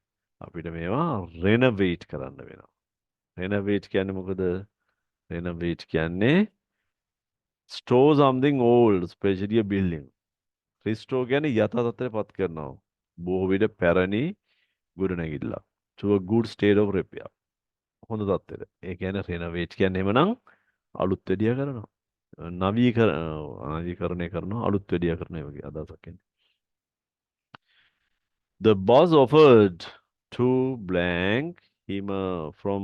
අපිට මේවා renovate කරන්න වෙනවා. renovate කියන්නේ මොකද? renovate කියන්නේ store something old, especially a building. restore කියන්නේ යථා තත්ත්වයට පත් කරනවා. බොහෝ විට පැරණි ගොඩනැගිල්ලක්. to a good state of repair. හොඳ තත්ත්වෙට. ඒ කියන්නේ renovate කියන්නේ එමනම් අලුත් වැඩියා කරනවා. නවීකරණය කරනවා අලුත් වැඩියා කරනවා වගේ අදහසක් එන්නේ. The boss offered to blank him from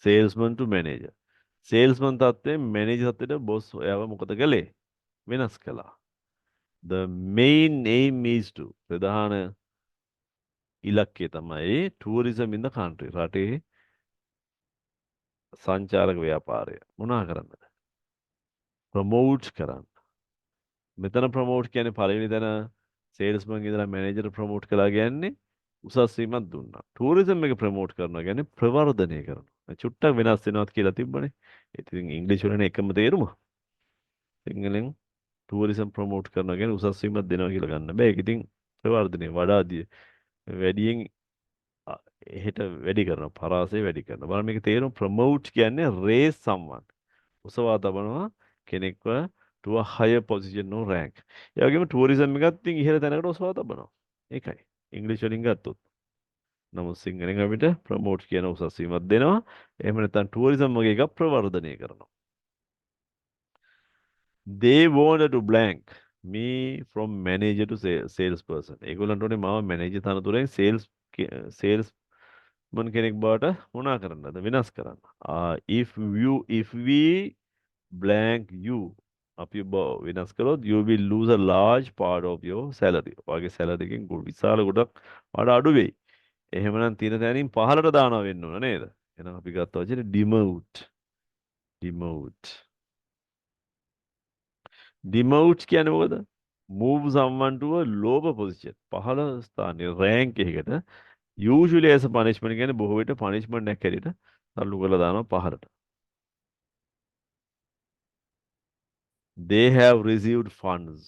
salesman to manager. salesman තත්ත්වයෙන් manager තත්ත්වයට boss එයාව මොකද කළේ? වෙනස් කළා. The main aim is to ප්‍රධාන ඉලක්කය තමයි tourism in the country. රටේ සංචාරක ව්‍යාපාරය. මොනා කරන්නද? ප්‍රමෝට් කරන්න. මෙතන ප්‍රමෝට් කියන්නේ පළවෙනි තැන සේල්ස්මන් ඉඳලා මැනේජර් ප්‍රමෝට් කළා කියන්නේ උසස් වීමක් දුන්නා. ටූරිසම් එක ප්‍රමෝට් කරනවා කියන්නේ ප්‍රවර්ධනය කරනවා. චුට්ටක් වෙනස් වෙනවත් කියලා තිබ්බනේ. ඉතින් ඉංග්‍රීසි වලනේ එකම තේරුම. සිංහලෙන් ටූරිසම් ප්‍රමෝට් කරනවා කියන්නේ උසස් වීමක් දෙනවා කියලා ගන්න බෑ. ඒක ඉතින් ප්‍රවර්ධනය වඩා වැඩියෙන් එහෙට වැඩි කරනවා. පරාසය වැඩි කරනවා. බලන්න මේක තේරුම ප්‍රමෝට් කියන්නේ raise someone. උසවා තබනවා කෙනෙක්ව to a higher position or rank. ඒ වගේම ටූරිසම් එකත් ඉතින් ඉහළ තැනකට ඔසවා තබනවා. ඒකයි. ඉංග්‍රීසි වලින් ගත්තොත්. නමුත් සිංහලෙන් අපිට ප්‍රමෝට් කියන උසස් වීමක් දෙනවා. එහෙම නැත්නම් ටූරිසම් වගේ එකක් ප්‍රවර්ධනය කරනවා. They wanted to blank me from manager to sales person. ඒගොල්ලන්ට උනේ මාව මැනේජර් තනතුරෙන් sales මන් කෙනෙක් බවට මොනා කරන්නද? වෙනස් කරන්න. If we blank you අපි වෙනස් කරොත් you will lose a large part of your salary. ඔයාගේ salary එකෙන් විශාල ගොඩක් වඩා අඩු වෙයි. එහෙමනම් තියෙන තැනින් පහළට දානවා වෙන්න ඕන නේද? එහෙනම් අපි ගත්ත වචනේ demote. demote. demote කියන්නේ මොකද? move someone to a lower position. පහළ ස්ථානයේ rank එකකට usually as a punishment කියන්නේ බොහෝ විට punishment එකක් හැටියට තල්ලු කරලා දානවා පහළට. They have received funds.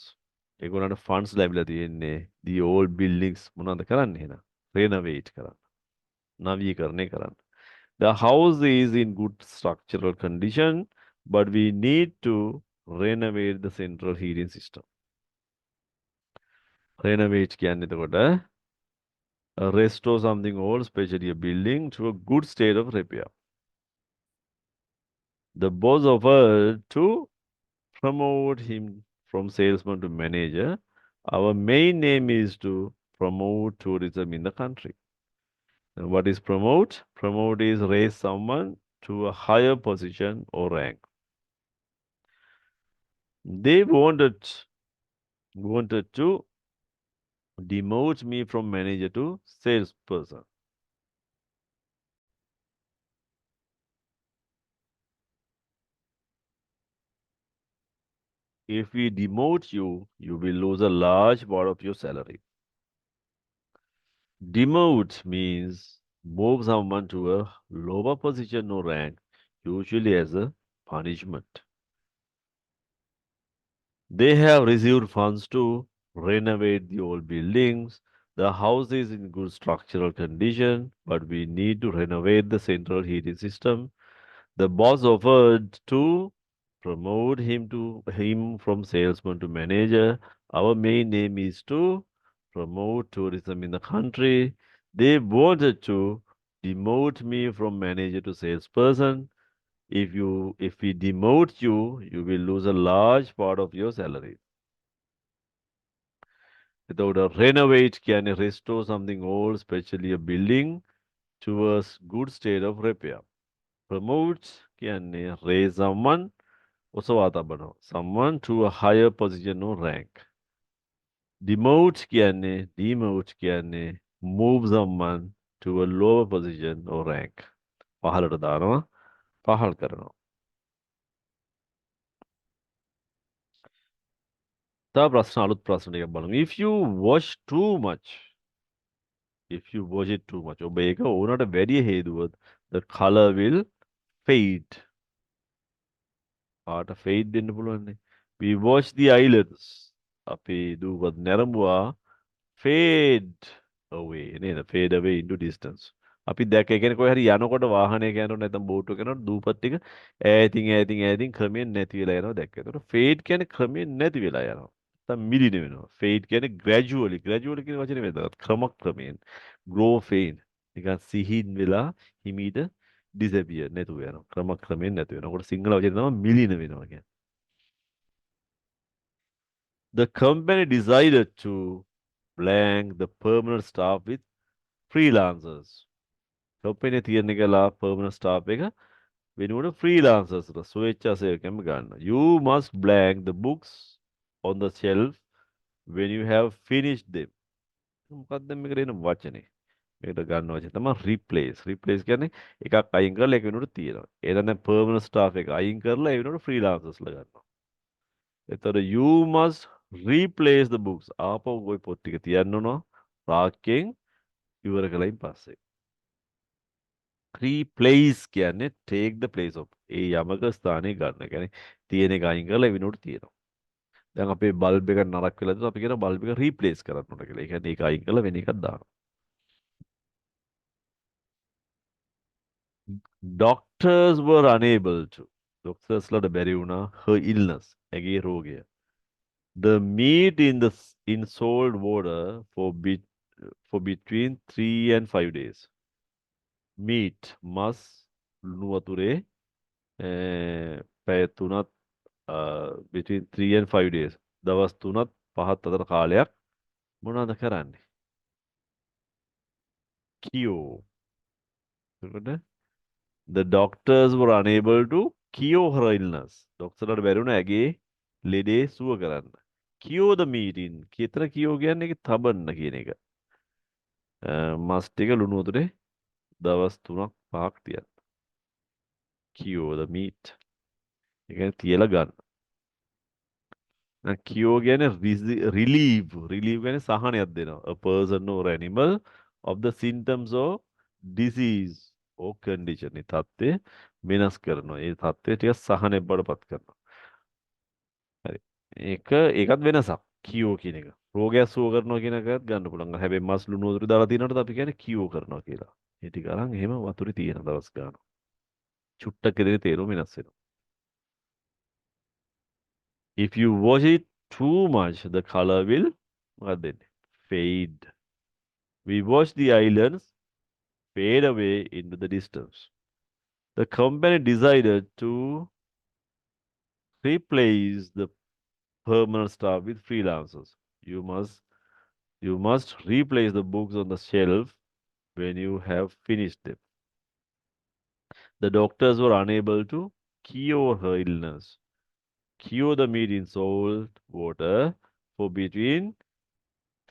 ඒගොල්ලන්ට funds ලැබිලා තියෙන්නේ. The old buildings මොනවද කරන්නේ එහෙනම්? renovate කරන්න. නවීකරණය කරන්න. The house is in good structural condition, but we need to renovate the central heating system. renovate කියන්නේ එතකොට restore something old, especially a building, to a good state of repair. The boss offered to promote him from salesman to manager. Our main aim is to promote tourism in the country. And what is promote? Promote is raise someone to a higher position or rank. They wanted to demote me from manager to salesperson. If we demote you, you will lose a large part of your salary. Demote means move someone to a lower position or rank, usually as a punishment. They have received funds to renovate the old buildings. The house is in good structural condition, but we need to renovate the central heating system. The boss offered to promote him from salesman to manager. Our main aim is to promote tourism in the country. They wanted to demote me from manager to salesperson. If we demote you, you will lose a large part of your salary. Without a renovate can restore something old, especially a building, to a good state of repair. Promote can raise someone to a higher position or rank. Demote can move someone to a lower position or rank. පහළට දානවා පහළ කරනවා. තව ප්‍රශ්න අලුත් ප්‍රශ්න ටිකක් බලමු. If you watch too much, if you watch it too much, ඔබ ඒක ඕනට වැඩි හේතුවොත් the color will fade. පාට fade වෙන්න පුළුවන් නේ. We watch the islands. අපි දුවත් නැරඹුවා fade away නේද? Fade away into distance. අපි දැක්ක ඒ කියන්නේ කොහේ හරි යනකොට වාහනයක යනකොට නැත්නම් බෝට් එකක යනකොට දූපත් ටික ඈතින් ක්‍රමයෙන් නැති වෙලා යනවා දැක්ක. ඒතකොට fade කියන්නේ ක්‍රමයෙන් නැති වෙලා යනවා. නැත්නම් මිලින වෙනවා. fade කියන්නේ gradually කියන වචනේ වැදගත්. ක්‍රමයෙන් grow fade. නිකන් සිහින් වෙලා හිමීට disappear නැතුව යනවා. ක්‍රමයෙන් නැතු වෙනවා. ඒකට සිංහල වචනේ තමයි මිලින වෙනවා කියන්නේ. The company decided to blank the permanent staff with freelancers. Company තියන්නේ කළා permanent staff එක වෙනුවට freelancers ස්වේච්ඡා සේවකයන්ම ගන්න. You must blank the books on the shelf when you have finished them. මොකක්ද මේකට එන වචනේ? මේකට ගන්න වචනේ තමයි replace. replace කියන්නේ එකක් අයින් කරලා ඒක වෙනුවට තියනවා. එහෙනම් දැන් permanent staff එක අයින් කරලා ඒ වෙනුවට freelancers ලා ගන්නවා. එතකොට you must replace the books. ආපහු ওই පොත් ටික තියන්න ඕන වාක්‍යයෙන් ඉවර කළයින් පස්සේ. replace කියන්නේ take the place of. ඒ යමක ස්ථානය ගන්න. කියන්නේ තියෙන එක අයින් කරලා ඒ වෙනුවට තියනවා. දැන් අපේ බල්බ් එක නරක් වෙලා තියෙනවා අපි කියන බල්බ් එක replace කරන්න ඕන කියලා. ඒ කියන්නේ ඒක අයින් කරලා වෙන එකක් දානවා. Doctors were unable to. Doctorsලාට බැරි වුණා her illness. ඇගේ රෝගය. The meat in salt water for between 3 and 5 days. Meat මස් ලුණු වතුරේ පැය 3ක් between 3 and 5 days. දවස් 3ක් 5ක් අතර කාලයක් මොනවද කරන්නේ? Cure. එතකොට the doctors were unable to cure her illness. ඩොක්ටර්ලාට බැරි වුණා ඇගේ ලෙඩේ සුව කරන්න. Cure the meat in. කීතර cure කියන්නේ ඒක තබන්න කියන එක. මස් ටික ලුණු වතුරේ දවස් 3ක් 5ක් තියන්න. Cure the meat. ඒ කියන්නේ තියලා ගන්න. cure කියන්නේ relieve. Relieve කියන්නේ සහනයක් දෙනවා. A person or animal of the symptoms of disease or condition. ඒ තත්ත්වය වෙනස් කරනවා. ඒ තත්ත්වය ටික සහනයක් බවට පත් කරනවා. හරි. ඒකත් වෙනසක්. cure කියන එක. රෝගයක් සුව කරනවා කියන එකත් ගන්න පුළුවන්. හැබැයි මස් ලුණු වතුර දාලා තියනකොට අපි කියන්නේ cure කරනවා කියලා. ඒ ටික අරන් එහෙම වතුරේ තියෙන දවස් ගන්න. චුට්ටක් කෙරේ තේරුම වෙනස් වෙනවා. If you wash it too much, the color will මොකක්ද වෙන්නේ? Fade. We watch the islands fade away into the distance. The company decided to replace the permanent staff with freelancers. You must replace the books on the shelf when you have finished them. The doctors were unable to cure her illness. Cure the meat in salt water for between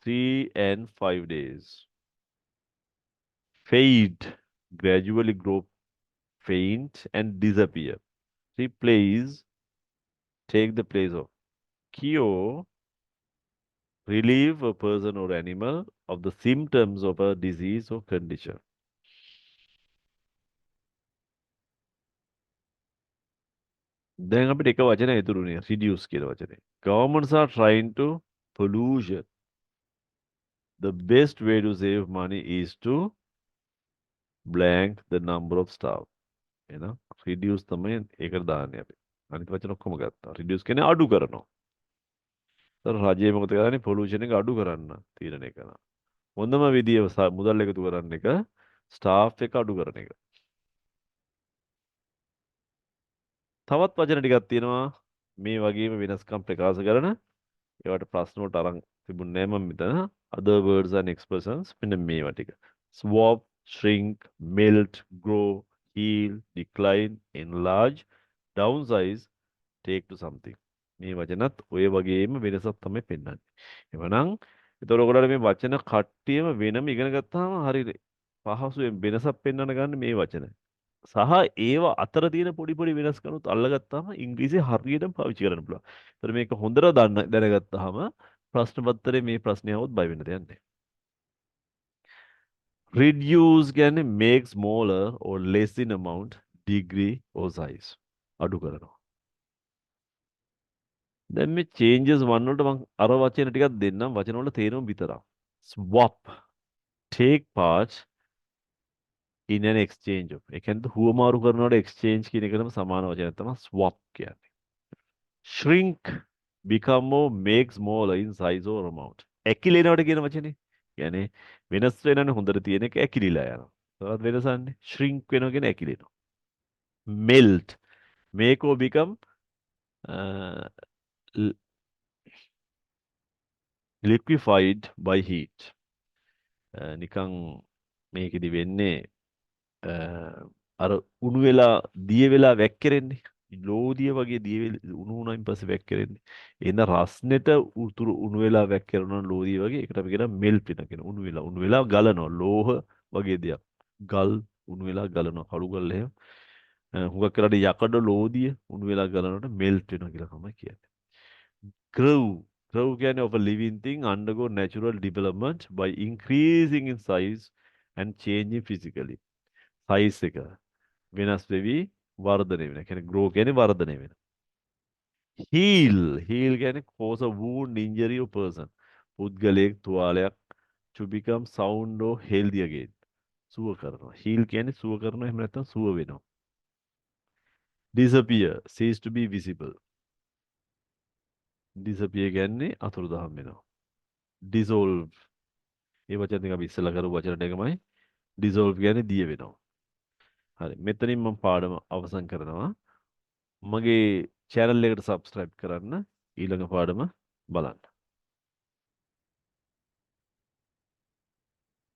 3 and 5 days. Fade, gradually grow faint and disappear. Replace, take the place of. Cure, relieve a person or animal of the symptoms of a disease or condition. දැන් අපිට එක වචනයක් ඉතුරුනේ reduce කියලා වචනේ. Governments are trying to pollution. The best way to save money is to blank the number of staff. එහෙනම් reduce තමයි ඒකට දාන්නේ අපි. අනිත් වචන ඔක්කොම ගත්තා. reduce කියන්නේ අඩු කරනවා. ඒතර රජය මොකද කරන්නේ? pollution එක අඩු කරන්න තීරණය කරනවා. හොඳම විදිය මුදල් එකතු කරන්න එක staff එක අඩු කරන එක. තවත් වචන ටිකක් තියෙනවා මේ වගේම වෙනස්කම් ප්‍රකාශ කරන. ඒවට ප්‍රශ්න වලට අරන් තිබුණේ නැහැ මම මෙතන. Other words and expressions මෙන්න මේවා ටික. Swap, shrink, melt, grow, heal, decline, enlarge, downsize, take to something. මේ වචනත් ඔය වගේම වෙනසක් තමයි පෙන්වන්නේ. එවනම් ඒතකොට ඔයගොල්ලෝ මේ වචන කට්ටියම වෙනම ඉගෙන ගත්තාම හරියට පහසුවෙන් වෙනසක් පෙන්වන්න ගන්න මේ වචන. සහ ඒව අතර තියෙන පොඩි පොඩි වෙනස්කනුත් අල්ලගත්තාම ඉංග්‍රීසි හරියටම පාවිච්චි කරන්න පුළුවන්. ඒතර මේක හොඳට දැනගත්තාම ප්‍රශ්න පත්‍රයේ මේ ප්‍රශ්නය આવොත් බය වෙන්න දෙයක් නැහැ. reduce කියන්නේ make smaller or less in amount, degree or size. අඩු කරනවා. දැන් මේ changes one වලට මම අර වචන ටිකක් දෙන්නම් වචන වල තේරුම විතරක්. swap, take part in an exchange of. ඒ කියන්නේ හුවමාරු කරනකොට exchange කියන එකටම සමාන වචනයක් තමයි swap කියන්නේ. shrink, become more, make smaller in size or amount. ඇකිලෙනවට කියන වචනේ. කියන්නේ වෙනස් වෙනනේ හොඳට තියෙන එක ඇකිලිලා යනවා. තවත් වෙනසන්නේ shrink වෙනවා කියන ඇකිලෙනවා. melt, make or become liquefied by heat. නිකන් මේකෙදි වෙන්නේ අර උණු වෙලා දිය වෙලා වැක්කිරෙන්නේ. ලෝදිය වගේ උණු වුණායින් පස්සේ වැක්කිරෙන්නේ. එන රස්නෙට උතුරු උණු වෙලා වැක්කිරෙනවා ලෝදිය වගේ. ඒකට අපි කියනවා මෙල්ට් වෙනවා කියන උණු වෙලා ගලනවා. ලෝහ වගේ දෙයක්. ගල් උණු වෙලා ගලනවා. කළු ගල් එහෙම. හුඟක් කරලා යකඩ ලෝදිය උණු වෙලා ගලනකොට මෙල්ට් වෙනවා කියලා තමයි කියන්නේ. grow, grow කියන්නේ of a living thing undergo natural development by increasing in size and changing physically. size එක වෙනස් වෙවි වර්ධනය වෙන. කියන්නේ grow කියන්නේ වර්ධනය වෙන. heal, heal කියන්නේ cause a wound, injury or person. පුද්ගලයෙක් තුවාලයක් to become sound or healthy again. සුව කරනවා. heal කියන්නේ සුව කරනවා එහෙම නැත්නම් සුව වෙනවා. disappear, cease to be visible. disappear කියන්නේ අතුරුදහන් වෙනවා. dissolve, මේ වචන දෙක අපි ඉස්සෙල්ලා කරපු වචන දෙකමයි. dissolve කියන්නේ දිය වෙනවා. හරි. මෙතනින් මම පාඩම අවසන් කරනවා. මගේ channel එකට subscribe කරන්න ඊළඟ පාඩම බලන්න.